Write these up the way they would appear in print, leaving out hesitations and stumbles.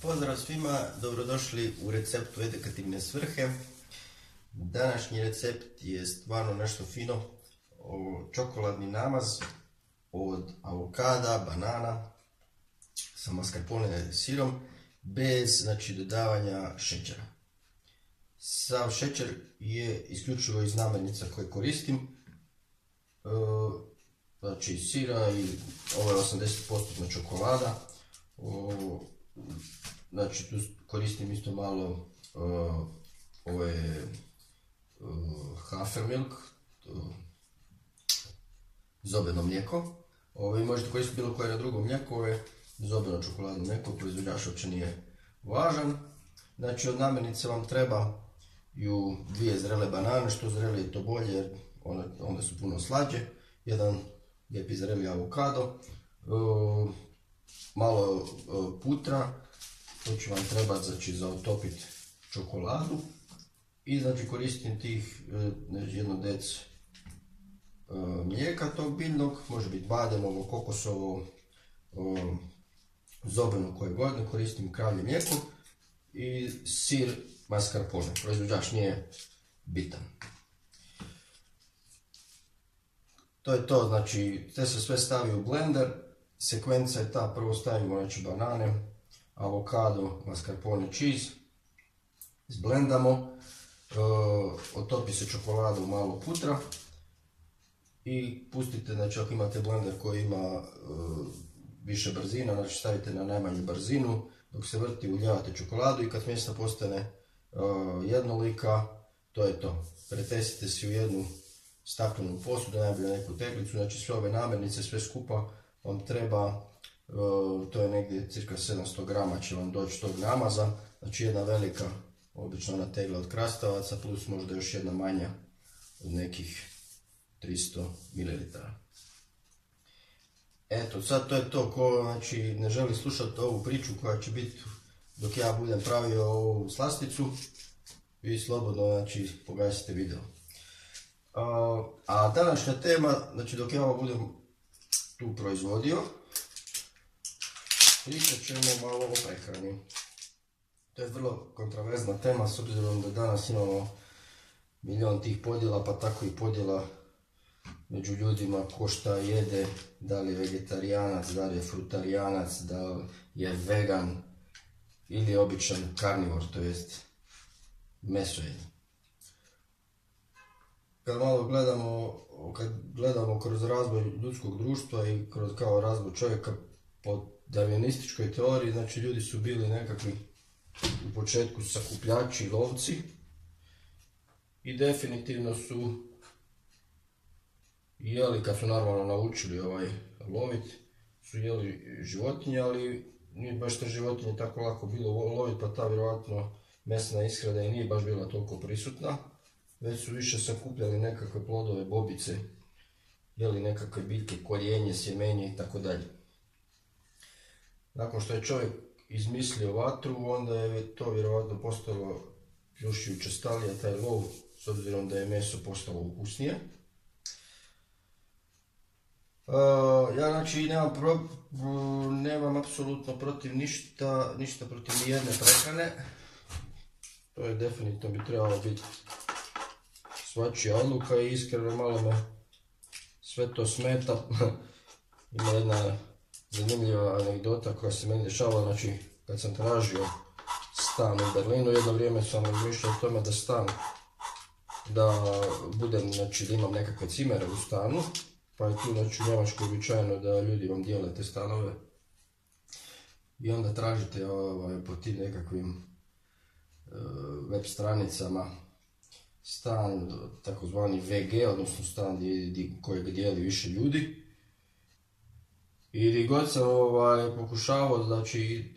Pozdrav svima, dobrodošli u recept u edukativne svrhe. Današnji recept je stvarno nešto fino, čokoladni namaz od avokada, banana sa mascarpone sirom, bez dodavanja šećera. Sav šećer je isključivo iz namirnica koje koristim, znači sira i ovo je 80% čokolada. Znači tu koristim isto malo ovo je Hafermilk, zobeno mlijeko. Možete koristiti bilo koje na drugo mlijeko, ovo je zobeno čokoladno mlijeko, proizvođač uopće nije važan. Znači od namirnice vam trebaju 2 zrele banane, što zrelije to bolje jer onda su puno slađe, jedan lijepi zreli avokado, malo putra, to će vam trebati za otopiti čokoladu i koristim tih jedno dec mlijeka tog biljnog, može biti badenovo, kokosovo, zobeno koje god, ne koristim kravlje mlijeko i sir mascarpone, proizvođač nije bitan. To je to, znači te se sve stavi u blender, sekvenca je ta, prvo stavimo banane, avokado, mascarpone, cheese, izblendamo, otopi se čokolada u malo putra i pustite, ako imate blender koji ima više brzina, stavite na najmanju brzinu, dok se vrti uljevate čokoladu i kad smjesa postane jednolika, to je to. Pretesite si u jednu staklenu posudu, najbolje neku teglicu, znači sve ove namirnice, sve skupa vam treba, to je negdje cirka 700 grama će vam doći tog namaza, znači jedna velika, obično ona tegla od krastavaca, plus možda još jedna manja od nekih 300 ml. Eto, sad to je to, ko ne želi slušati ovu priču koja će biti dok ja budem pravio ovu slasticu, vi slobodno pogasite video. A današnja tema, dok ja ovo budem tu proizvodio, pričat ćemo malo o prehrani. To je vrlo kontroverzna tema s obzirom da danas imamo milion tih podjela, pa tako i podjela među ljudima ko šta jede, da li je vegetarijanac, da li je frutarijanac, da li je vegan ili običan karnivor, to jest mesojedni. Kad malo gledamo kroz razvoj ljudskog društva i kroz razvoj čovjeka po darvinističkoj teoriji, znači ljudi su bili nekakvi u početku sakupljači i lovci i definitivno su jeli, kad su normalno naučili lovit, su jeli životinje, ali nije baš te životinje tako lako bilo lovit, pa ta vjerojatno mesna ishrana i nije baš bila toliko prisutna, već su više sakupljali nekakve plodove, bobice, jeli nekakve biljke, korijenje, sjemenje i tako dalje. Nakon što je čovjek izmislio vatru, onda je to vjerojatno postalo još i učestalije taj lov, s obzirom da je meso postalo ukusnije. Ja nemam apsolutno protiv ništa protiv nijedne prehrane. To je definitivno bi trebalo biti svačija odluka i iskreno malo me sve to smeta. Ima jedna zanimljiva anegdota koja se meni dešavala, kad sam tražio stan u Berlinu, jedno vrijeme sam razmišljao o tome da budem, da imam nekakve cimere u stanu, pa je tu u Njemačkoj uobičajeno da ljudi vam dijele te stanove i onda tražite po tim nekakvim web stranicama stan, takozvani VG, odnosno stan kojeg dijeli više ljudi. I gdje god sam pokušavao dati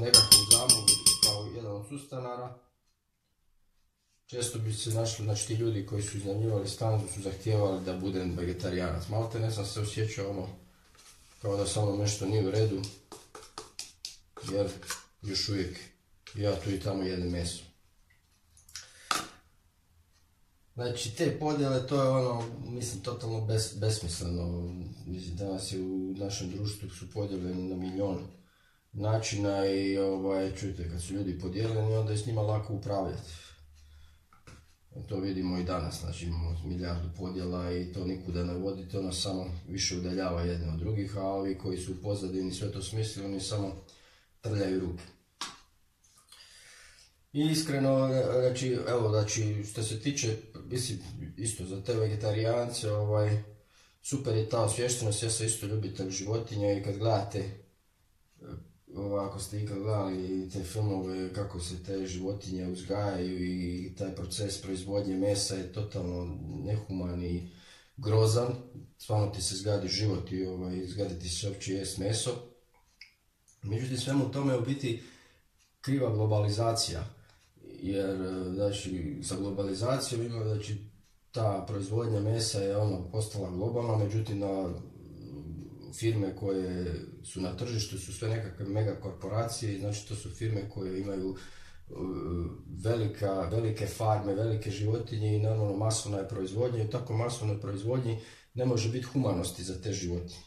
nekakvu zamolbu kao jedan od sustanara, često bi se našli, ti ljudi koji su iznajmljivali stan su zahtijevali da budem vegetarijanac. Malte ne sam se osjećao kao da samo nešto nije u redu, jer još uvijek ja tu i tamo jedem meso. Znači te podjele, to je mislim totalno besmisleno. Mislim danas je u našem društvu su podjele na milion načina i čujte, kad su ljudi podijeljeni, onda je s njima lako upravljati. To vidimo i danas, znači imamo milijardu podjela i to nikuda ne vodi, to nas samo više udaljava jedne od drugih, a ovi koji su u pozadini sve to smislili, oni samo trljaju ruke. I iskreno, znači, što se tiče, mislim, isto za te vegetarijance, super je ta osviještenost, ja sam isto ljubitelj životinja i kad gledate, ako ste ikad gledali te filmove kako se te životinje uzgajaju i taj proces proizvodnje mesa je totalno nehuman i grozan, stvarno ti se zgadi život i zgadi ti se uopće jest meso. Međutim, svemu tome je u biti kriva globalizacija, jer znači, sa globalizacijom ima, znači, ta proizvodnja mesa je postala globalna, međutim firme koje su na tržištu su sve nekakve mega korporacije, znači to su firme koje imaju velike farme, velike životinje i naravno masovna je proizvodnja i u tako masovnoj proizvodnji ne može biti humanosti za te životinje.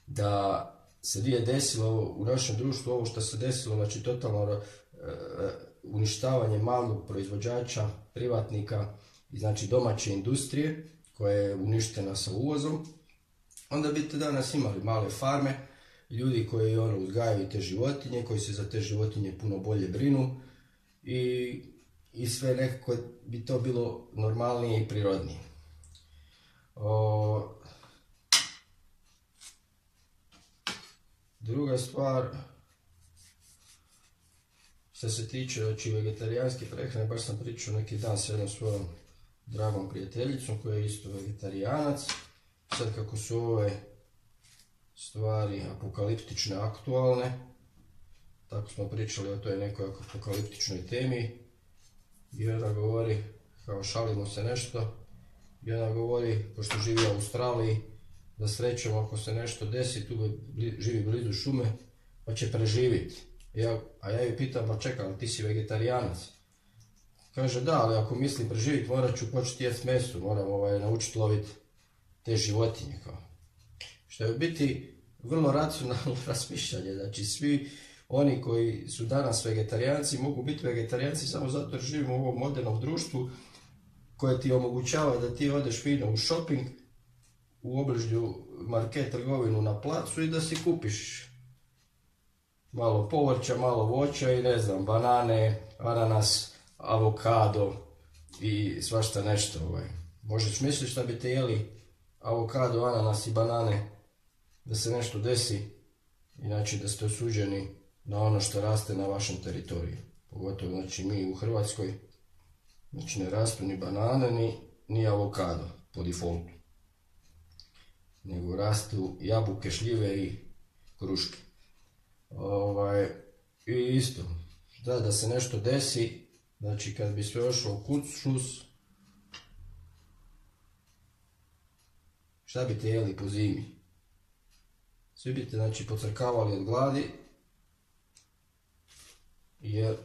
Da se nije desilo u našem društvu ovo što se desilo, znači totalno uništavanje malog proizvođača, privatnika i znači domaće industrije koja je uništena sa uvozom, onda biste danas imali male farme, ljudi koji uzgajaju te životinje, koji se za te životinje puno bolje brinu i sve nekako bi to bilo normalnije i prirodnije. Druga stvar, što se tiče vegetarijanske prehrane, baš sam pričao neki dan s jednom svojom dragom prijateljicom koja je isto vegetarijanac. Sad kako su ove stvari apokaliptične, aktualne, tako smo pričali o toj nekoj apokaliptičnoj temi i ona govori, kao šalimo se nešto, i ona govori, pošto živi u Australiji, da srećom ako se nešto desi, tu živi blizu šume, pa će preživjeti. A ja ju pitam, pa čekaj, ali ti si vegetarijanac? Kaže, da, ali ako mislim preživjeti, morat ću početi jesti meso, moram naučiti loviti te životinje. Što je u biti vrlo racionalno razmišljanje, znači svi oni koji su danas vegetarijanci mogu biti vegetarijanci samo zato jer živimo u ovom modernom društvu koje ti omogućava da ti odeš fino u shopping, u obližnju market trgovinu na placu i da si kupiš malo povrća, malo voća i ne znam, banane, ananas, avokado i svašta nešto. Možeš misliti da bi te jeli avokado, ananas i banane da se nešto desi, inače da ste osuđeni na ono što raste na vašem teritoriju. Pogotovo znači mi u Hrvatskoj, znači ne rastu ni banane ni avokado po defaultu, nego rastu jabuke, šljive i kruške. I isto, da se nešto desi, znači kad bi sve ošlo u kućus, šta biste jeli po zimi? Svi biste znači pocrkavali od gladi, jer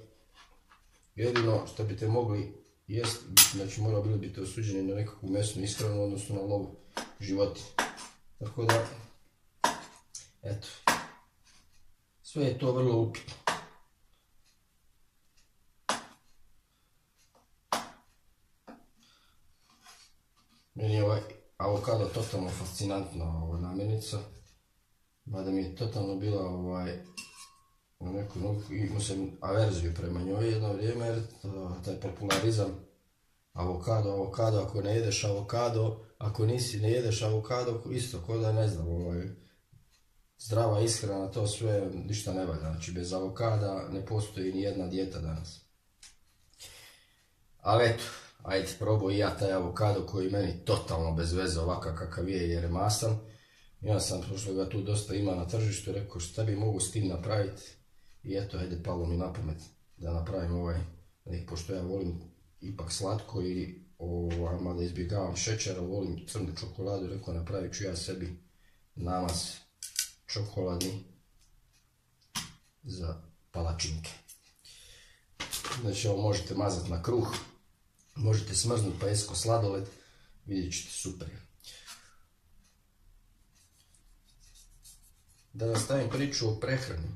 jedino što biste mogli jesti, znači bili biste osuđeni na nekakvu mesnu ishranu, odnosno na lov životinja. Tako da, eto, sve je to vrlo upitno. Meni je avokado totalno fascinantna namirnica, mada mi je totalno bila imao sam averziju prema njoj jedno vrijeme, jer taj popularizam avokado, ako ne jedeš avokado, ako ne jedeš avokado, isto ko da ne znam, zdrava ishrana, to sve ništa ne valja, znači bez avokada ne postoji ni jedna dijeta danas. Ali eto, ajde, probao i ja taj avokado koji meni totalno bez veze ovakav kakav je jer je masan. Ja sam, pošto ga tu dosta ima na tržištu, rekao šta bi mogu s tim napraviti. I eto, ajde, palo mi na pamet da napravim pošto ja volim ipak slatko i mada izbjegavam šećera, volim crnu čokoladu, rekao napravit ću ja sebi namaz čokoladni za palačinke. Znači ovo možete mazati na kruh, možete smrznuti pa jesti ko sladoled, vidjet ćete super. Da nastavim priču o prehrani.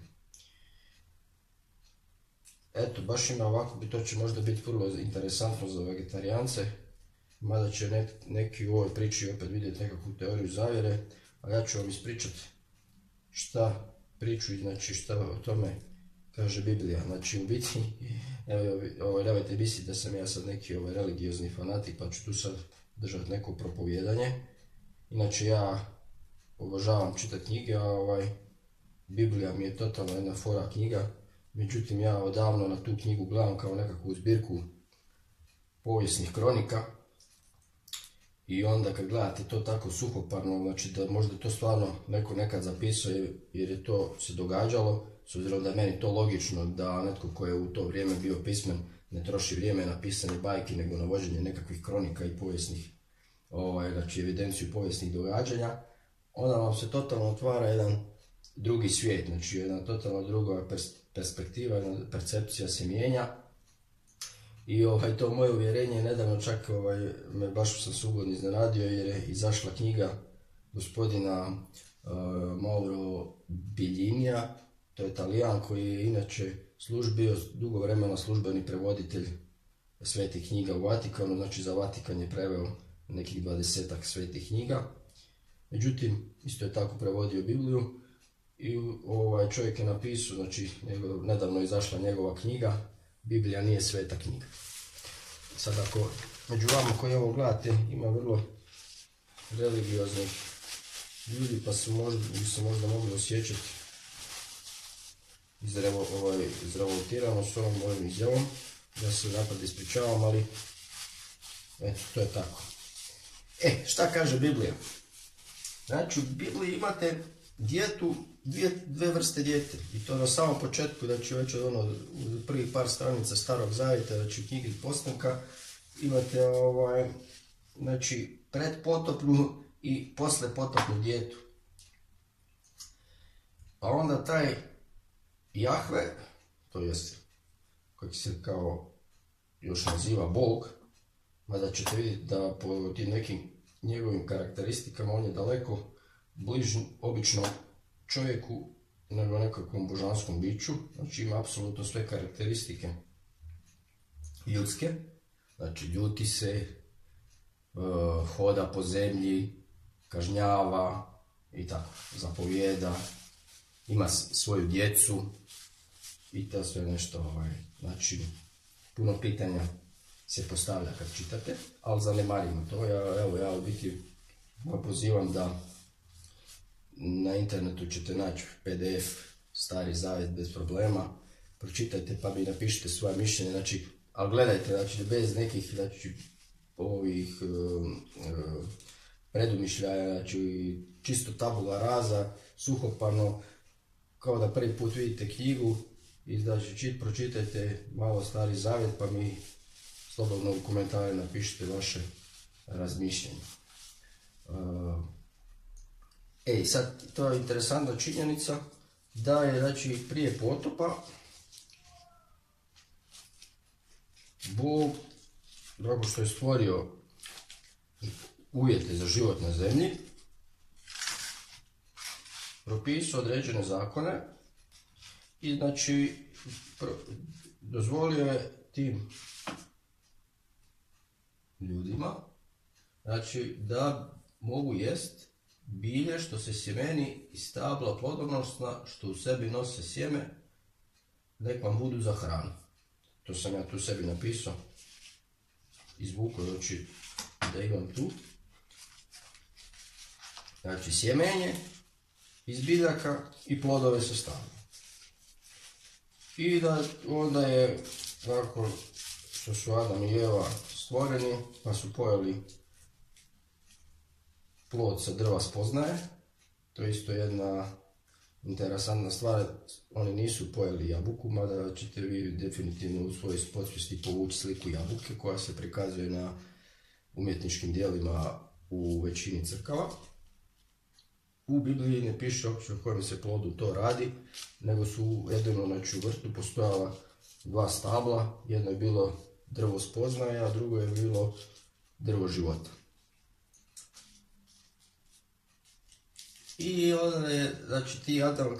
eto, baš ima ovako, to će možda biti vrlo interesantno za vegetarijance, mada će neki u ovoj priči opet vidjeti nekakvu teoriju zavjere, a ja ću vam ispričati šta priču i znači šta o tome kaže Biblija. Znači u biti, nemojte misliti da sam ja sad neki religiozni fanatik, pa ću tu sad držati neko propovijedanje. Inače ja obožavam čitati knjige, a Biblija mi je totalno jedna fora knjiga. Međutim, ja odavno na tu knjigu gledam kao nekakvu zbirku povijesnih kronika. I onda kad gledate to tako suhoparno, znači da možda to stvarno neko nekad zapisao jer je to se događalo, s obzirom da je meni to logično da netko ko je u to vrijeme bio pismen ne troši vrijeme na pisanje bajki nego na vođenje nekakvih kronika i povijesnih, znači evidenciju povijesnih događanja, onda vam se totalno otvara jedan drugi svijet, znači jedna totalno druga perspektiva, jedna percepcija se mijenja. I to moje uvjerenje nedavno čak me baš sam se ugodno iznenadio jer je izašla knjiga gospodina Mauro Bilinija, to je Talijan koji je inače bio dugo vremena službeni prevoditelj svetih knjiga u Vatikanu, znači za Vatikan je preveo nekih 20-ak svetih knjiga. Međutim, isto je tako prevodio Bibliju i čovjek je napisao, znači nedavno je izašla njegova knjiga Biblija nije sveta knjiga. Sad ako među vama koji ovo gledate ima vrlo religioznih ljudi pa se možda mogli osjećati izrevoltirano s ovom mojom izjavom, ja se napad ispričavam, ali eto, to je tako. Šta kaže Biblija? Znači u Bibliji imate dvije vrste dijete i to na samom početku, znači već od prvih par stranica Starog Zavjeta, znači u knjigi Postanka imate znači predpotopnu i poslepotopnu djetu. Pa onda taj Jahve, to jest koji se kao još naziva Bog, mada ćete vidjeti da po tim nekim njegovim karakteristikama on je daleko bliži običnom čovjeku nego nekakvom božanskom biću, znači ima apsolutno sve karakteristike ljudske, znači ljuti se, hoda po zemlji, kažnjava i tako, zapovijeda, ima svoju djecu i to sve nešto, znači puno pitanja se postavlja kad čitate, ali zanemarimo to. Ja u biti pozivam da na internetu ćete naći PDF Stari Zavjet bez problema, pročitajte pa mi napišite svoje mišljenje, znači, ali gledajte, znači bez nekih ovih predumišljaja, znači čisto tabula rasa, suhoparno, kao da prvi put vidite knjigu i znači pročitajte malo Stari Zavjet pa mi slobodno u komentare napišite vaše razmišljenje. Sad, to je interesantna činjenica da je, znači, prije potopa Bog, nakon što je stvorio uvjete za život na zemlji, propisao određene zakone i, znači, dozvolio je tim ljudima, znači, da mogu jest bilje što se sjemeni iz stabla plodonosna, što u sebi nose sjeme, nek vam budu za hranu. To sam ja tu sebi napisao, izvukao, znači da imam tu. Znači sjemenje iz biljaka i plodove sa stabla. I da onda je, nakon što su Adam i Eva stvoreni, pa su pojeli plod sa drva spoznaje, to je isto jedna interesantna stvar, oni nisu pojeli jabuku, mada ćete vi definitivno u svojoj podsvijesti povući sliku jabuke koja se prikazuje na umjetničkim dijelima u većini crkava. U Bibliji ne piše uopće o kojem se plodu to radi, nego su jedino, znači, u vrtu postojala dva stabla, jedno je bilo drvo spoznaje, a drugo je bilo drvo života. I onda je, znači,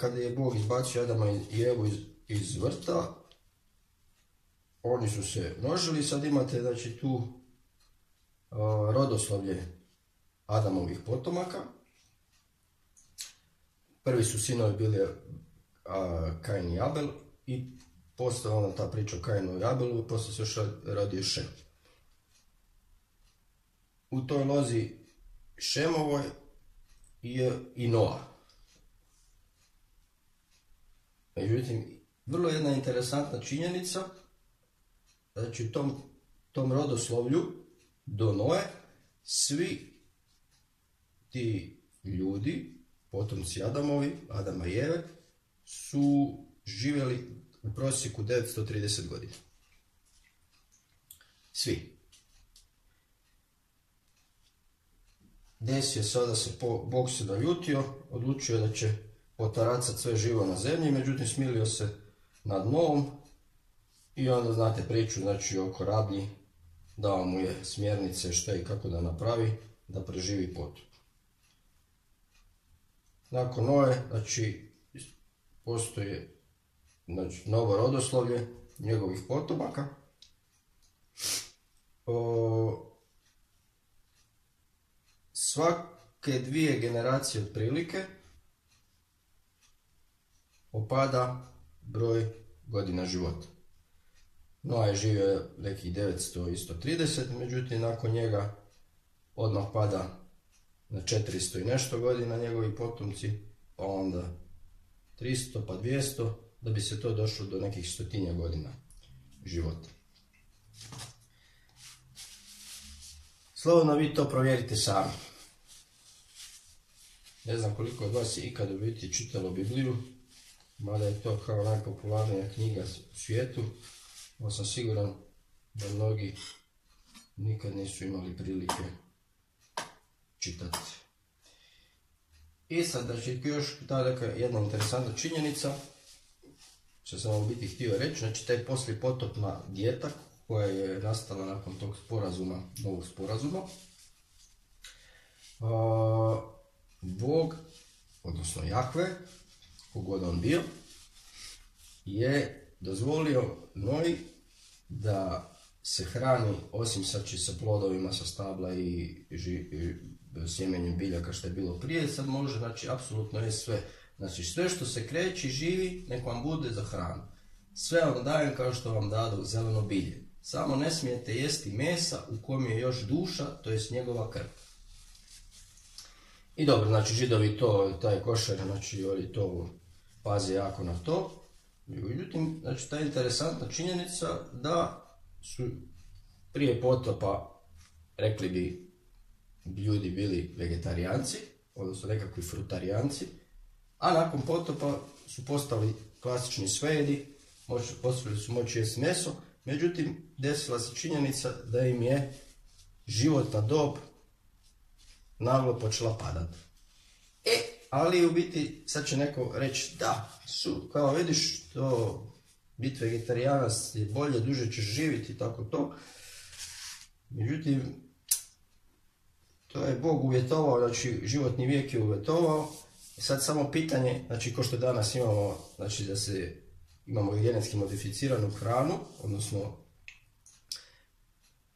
kada je Bog izbacio Adama i Evu iz vrta, oni su se množili, sad imate znači tu rodoslovlje Adamovih potomaka. Prvi su sinovi bili Kain i Abel i poslije onda ta priča o Kainu i Abelu, poslije se još rodio Šem. U toj lozi Šemovoj je i Noa. Međutim, vrlo jedna interesantna činjenica, znači u tom rodoslovlju do Noe svi ti ljudi, potomci Adamovi, Adama i Eve, su živjeli u prosjeku 930 godina. Svi. Desio se da se Bog se naljutio, odlučio da će potaracati sve živo na zemlji, međutim smilio se nad Noom i onda znate priču, znači oko rablji, dao mu je smjernice šta i kako da napravi, da preživi potop. Nakon Noe, znači postoji novo rodoslovlje njegovih potomaka. Svake 2 generacije otprilike opada broj godina života. Noa je živio nekih 930, međutim nakon njega odmah pada na 400 i nešto godina njegovi potomci, pa onda 300 pa 200, da bi se to došlo do nekih 100 godina života. Slobodno vi to provjerite sami. Ne znam koliko od vas je ikad u biti čitalo Bibliju, mada je to kao najpopularnija knjiga u svijetu, ali sam siguran da mnogi nikad nisu imali prilike čitati. I sad, znači, još ta neka jedna interesantna činjenica, što sam vam u biti htio reći, znači taj poslijepotopna dijeta koja je nastala nakon tog sporazuma, novog sporazuma, Bog, odnosno Jahve, kogod on bio, je dozvolio Noji da se hrani, osim sad će sa plodovima sa stabla i sjemenjem biljaka što je bilo prije, sad može, znači, apsolutno je sve. Znači, sve što se kreće, živi, nek vam bude za hranu. Sve vam dajem kao što vam dadu zeleno bilje. Samo ne smijete jesti mesa u kom je još duša, to jest njegova krv. I dobro, znači, Židovi to, taj košer, znači, oni to paze jako na to. Međutim, znači, ta interesantna činjenica da su prije potopa, rekli bi, ljudi bili vegetarijanci, odnosno nekakvi frutarijanci, a nakon potopa su postali klasični svejedi, postali su moći jesti meso, međutim, desila se činjenica da im je životna dob naglo počela padati. Ali u biti, sad će neko reći, da, kao vidiš, to biti vegetarijanac je bolje, duže ćeš živjeti i tako to. Međutim, to je Bog uvjetovao, znači životni vijek je uvjetovao. Sad samo pitanje, znači ko što danas imamo, znači da imamo genetski modificiranu hranu, odnosno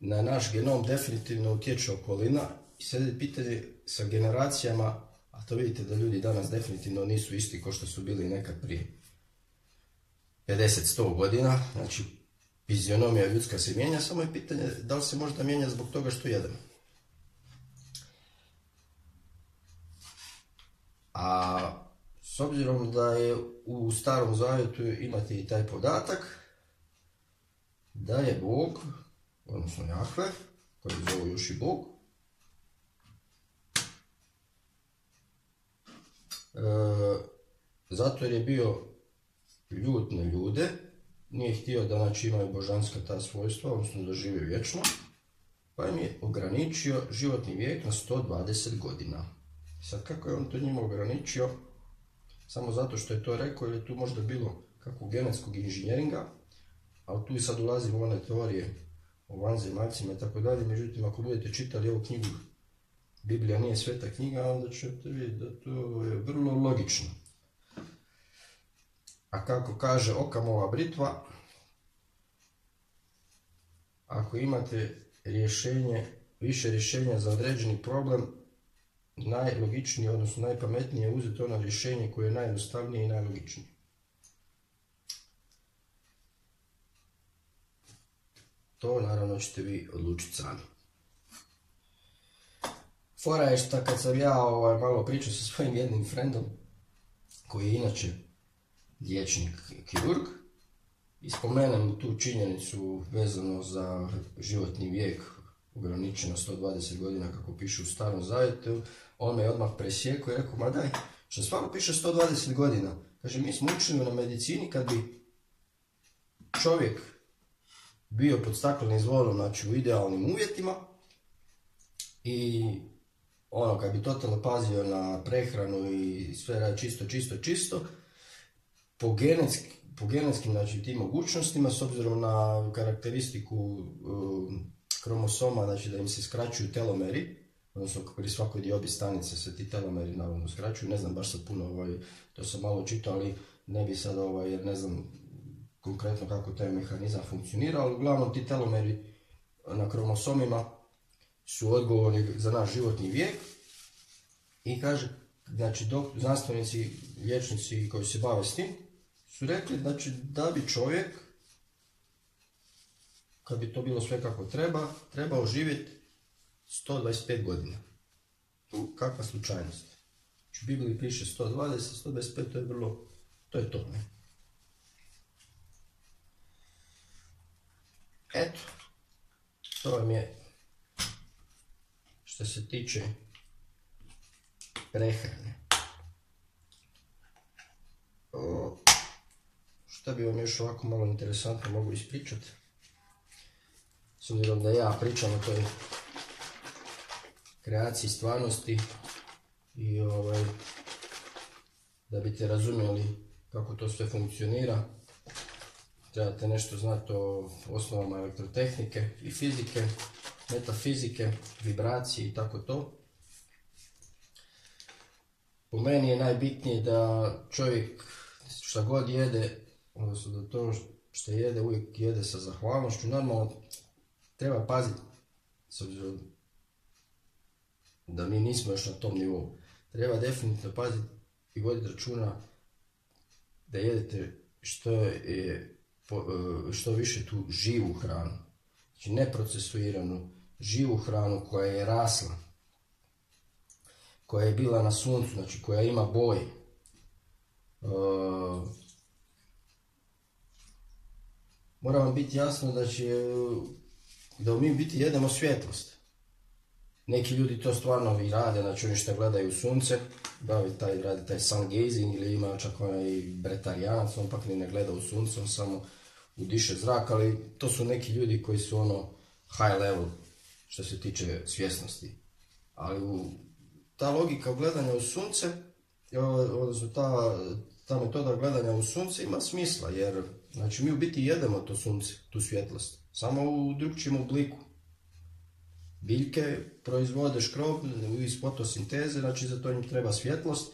na naš genom definitivno utječe okolina. I sad je pitanje sa generacijama, a to vidite da ljudi danas definitivno nisu isti kao što su bili nekad prije 50-100 godina, znači fizionomija ljudska se mijenja, samo je pitanje da li se možda mijenja zbog toga što jedemo. A s obzirom da je u Starom Zavjetu imate i taj podatak da je Bog, odnosno Jahve, koji zovu još i Bog, zato jer je bio ljut na ljude, nije htio da znači imaju božanska ta svojstva, odnosno da žive vječno, pa im je ograničio životni vijek na 120 godina. Sad kako je on to njima ograničio? Samo zato što je to rekao, ili je tu možda bilo kakvog genetskog inženjeringa, ali tu i sad ulazimo u one teorije o vanzemaljcima i tako dalje. Međutim, ako budete čitali ovu knjigu, Biblija nije sveta knjiga, onda ćete vidjeti da to je vrlo logično. A kako kaže Okamova britva, ako imate više rješenja za određeni problem, najlogičnije, odnosno najpametnije je uzeti ono rješenje koje je najjednostavnije i najlogičnije. To naravno ćete vi odlučiti sami. Fora je što kad sam ja malo pričao sa svojim jednim frendom, koji je inače liječnik kirurg, i spomenem tu činjenicu vezano za životni vijek ograničeno 120 godina kako piše u Starom Zavjetu, on me odmah presjekao i rekao, ma daj, što stvarno piše 120 godina. Kaže, mi smo učili na medicini kad bi čovjek bio pod staklenim zvonom, znači u idealnim uvjetima, i kad bi totalno pazio na prehranu i sve radi čisto, po genetskim, znači, tim mogućnostima, s obzirom na karakteristiku kromosoma, znači da im se skraćuju telomeri, odnosno pri svakoj diobi stanice se ti telomeri naravno skraćuju, ne znam baš sad puno, to sam malo čitao, ali ne bi sad, jer ne znam konkretno kako taj mehanizam funkcionira, ali uglavnom ti telomeri na kromosomima su odgovorni za naš životni vijek. I kaže, znači znanstvenici, liječnici koji se bave s tim, su rekli, znači, da bi čovjek, kad bi to bilo sve kako trebao živjeti 125 godina. Kakva slučajnost. U Bibliji piše 120, 125, to je to, ne? Eto, to vam je što se tiče prehrane. Šta bi vam još ovako malo interesantno mogu ispričati? S obzirom da ja pričam o toj kreaciji stvarnosti i da biste razumjeli kako to sve funkcionira, trebate nešto znati o osnovama elektrotehnike i fizike, metafizike, vibracije i tako to. Po meni je najbitnije da čovjek šta god jede, odnosno da to što jede uvijek jede sa zahvalnošću. Normalno treba paziti, s obzirom da mi nismo još na tom nivou. Treba definitivno paziti i voditi računa da jedete što više tu živu hranu. Znači neprocesuiranu, živu hranu koja je rasla, koja je bila na suncu, znači koja ima boje. Mora vam biti jasno da mi biti jedemo svjetlost. Neki ljudi to stvarno i rade, znači oni što gledaju sunce, radi taj sun gazing, ili ima čak onaj bretarijanac, on pak ni ne gleda u sunce, on samo udiše zrak, ali to su neki ljudi koji su high level što se tiče svjesnosti. Ali ta logika gledanja u sunce, odnosno ta metoda gledanja u sunce ima smisla, jer znači mi u biti jedemo to sunce, tu svjetlost, samo u drugčijem obliku. Biljke proizvode škrob iz fotosinteze, znači za to im treba svjetlost.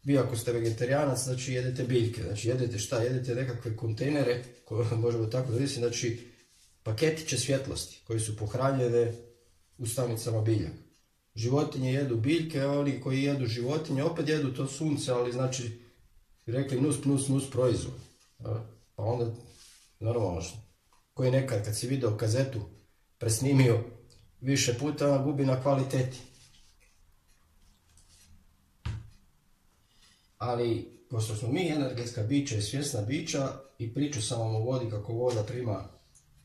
Vi ako ste vegetarijanac, znači jedete biljke, znači jedete šta? Jedete nekakve kontejnere, koje možemo tako da mislim, znači paketiće svjetlosti koji su pohranjene u stanicama biljaka. Životinje jedu biljke, oni koji jedu životinje opet jedu to sunce, ali znači rekli nus proizvod. Pa onda normalno koji nekad kad si video kazetu presnimio više puta gubi na kvaliteti. Ali pošto smo mi energetska bića i svjesna bića i priču sam vam o vodi kako voda prima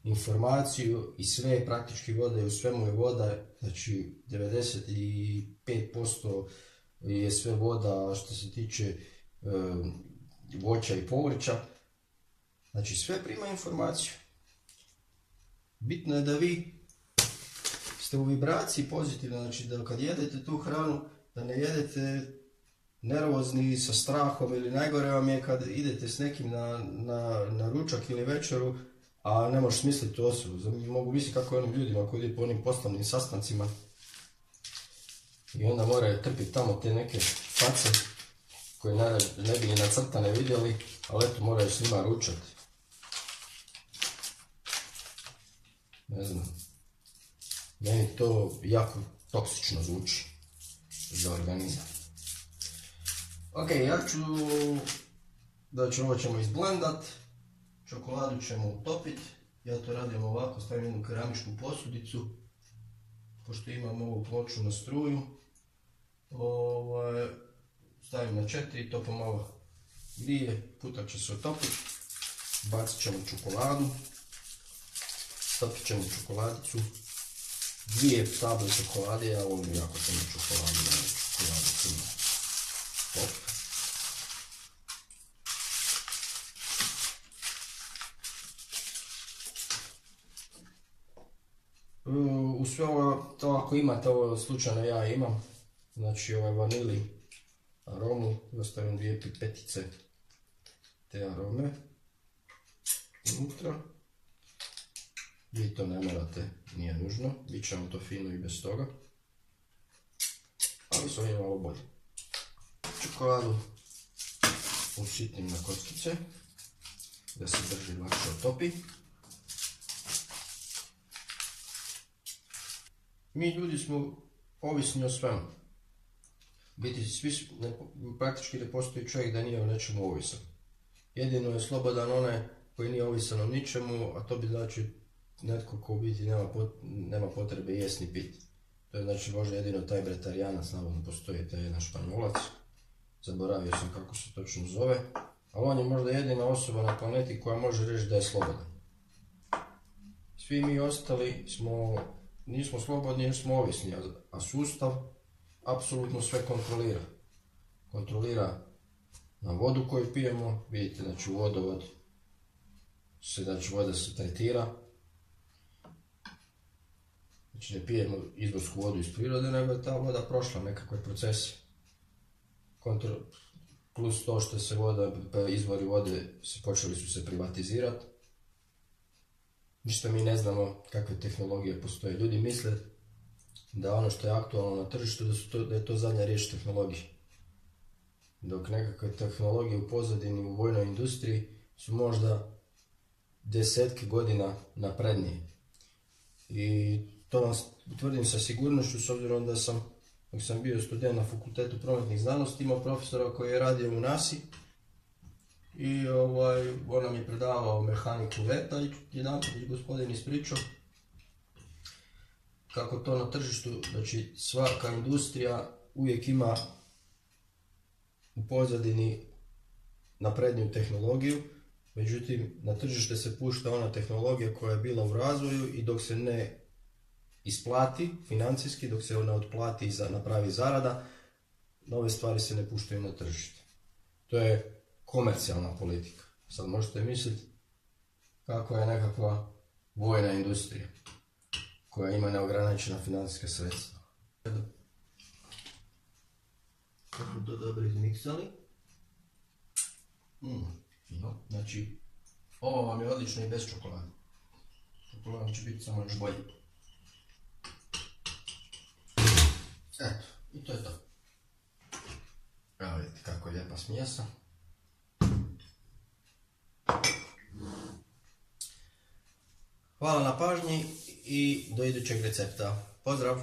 informaciju i sve praktički voda i u svemu je voda, znači 95% je sve voda što se tiče voća i povrća, znači sve prima informaciju. Bitno je da vi ste u vibraciji pozitivno, znači da kad jedete tu hranu, da ne jedete nervozni sa strahom, ili najgore vam je kad idete s nekim na ručak ili večeru, a ne možeš smisliti osobu. Mogu misliti kako je onim ljudima koji idu po onim poslovnim sastancima i onda moraju trpiti tamo te neke face koje ne bi ni nacrtane vidjeli, ali eto moraju s njima ručati. ne znam, meni to jako toksično zvuči za organizam. Ok, ovo ćemo izblendat, čokoladu ćemo utopit, ja to radim ovako, stavim jednu keramičku posudicu, pošto imam ovu ploču na struju, stavim na 4, to pomalo grije, puta će se utopiti, bacit ćemo čokoladu, stopit ćemo čokoladicu, 2 table čokolade, ja volim jako puno čokoladu, Top. U sve ovo, to ako imate ovo, slučajno ja imam, znači vanili aromu, ostavim 2 pipetice te arome unutra. Vi to ne morate, nije nužno, bit će vam to fino i bez toga, ali s ovim je malo bolje. Čokoladu usitnim na kockice, da se drži lakše otopi. Mi ljudi smo ovisni o svemu. Biti praktički ne postoji čovjek da nije o nečemu ovisan. Jedino je slobodan onaj koji nije ovisan o ničemu, a to bi znači netko ko u biti nema potrebe jest ni piti. To je znači možda jedino taj bretarijanac, navodno postoji taj jedan Španjolac. Zaboravio sam kako se točno zove, ali on je možda jedina osoba na planeti koja može reći da je slobodan. Svi mi ostali nismo slobodni jer smo ovisni, a sustav apsolutno sve kontrolira. Kontrolira na vodu koju pijemo, vidite, znači u vodovod voda se tretira. Znači ne pijemo izvorsku vodu iz prirode, nego je ta voda prošla nekakve procese. Plus to što se izvori vode počeli su se privatizirati. Ništa mi ne znamo kakve tehnologije postoje. Ljudi misle da ono što je aktualno na tržištu, da je to zadnja riječ tehnologije. Dok nekakve tehnologije u pozadini u vojnoj industriji su možda desetke godina naprednije. I to vam tvrdim sa sigurnošću, s obzirom da dok sam bio student na Fakultetu prometnih znanosti, imao profesora koji je radio u NASA i on nam je predavao mehaniku leta i jedanput je gospodin ispričao kako to na tržištu, znači svaka industrija uvijek ima u pozadini napredniju tehnologiju, međutim na tržište se pušta ona tehnologija koja je bila u razvoju i dok se ne isplati financijski, dok se ona otplati i napravi zarada, nove stvari se ne puštaju na tržište. To je komercijalna politika. Sad možete misliti kakva je nekakva vojna industrija koja ima neograničena financijska sredstva. Kako smo to dobro izmiksali. Znači, ovo vam je odlično i bez čokolade. Čokolada će biti samo još bolje. Eto, i to je to. Evo vidite kako je lijepa smjesa. Hvala na pažnji i do idućeg recepta. Pozdrav!